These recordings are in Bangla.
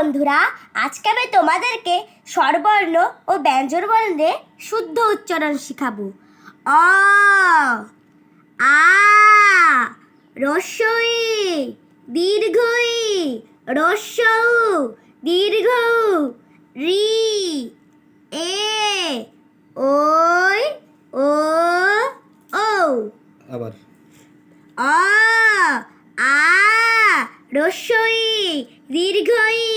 বন্ধুরা, আজকে আমি তোমাদেরকে স্বরবর্ণ ও ব্যঞ্জনবর্ণের শুদ্ধ উচ্চারণ শিখাবো। অ, আ, হ্রস্ব ই, দীর্ঘ ই, হ্রস্ব উ, দীর্ঘ উ, রি, এ, ওই, ও, ও। আবার অ, আ, হ্রস্ব ই, দীর্ঘ ই,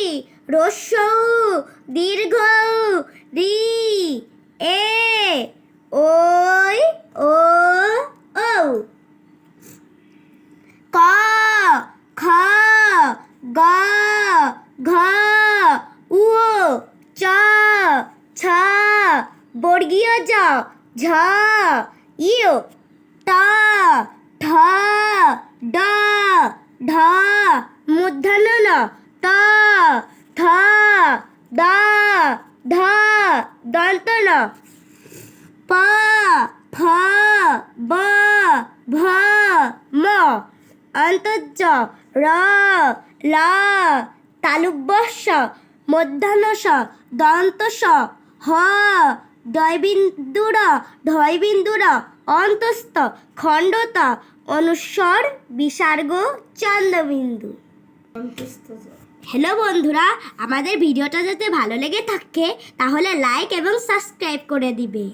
হ্রস্ব উ, দীর্ঘ উ, রি, এ, ওই, ও, ও। ক, খ, গ, ঘ, উ, চ, ছ, বর্গীয় জ, ঝ, ইয়, ট, ঠ, ড, ঢ, মূর্ধন্য ণ, ট, ঠ, দ, ঢ, দন্ত ন, প, ফ, ব, ভ, ম, অন্তর্জ, র, ল, তালব্য স, মূর্ধন্য ষ, দন্ত স, হ, দয়বিন্দুর, ঢয়বিন্দুর, অন্তস্থ, খণ্ডত, অনুস্বর, বিসর্গ, চন্দ্রবিন্দু। হ্যালো বন্ধুরা, আমাদের ভিডিওটা যদি ভালো লেগে থাকে তাহলে লাইক এবং সাবস্ক্রাইব করে দিবে।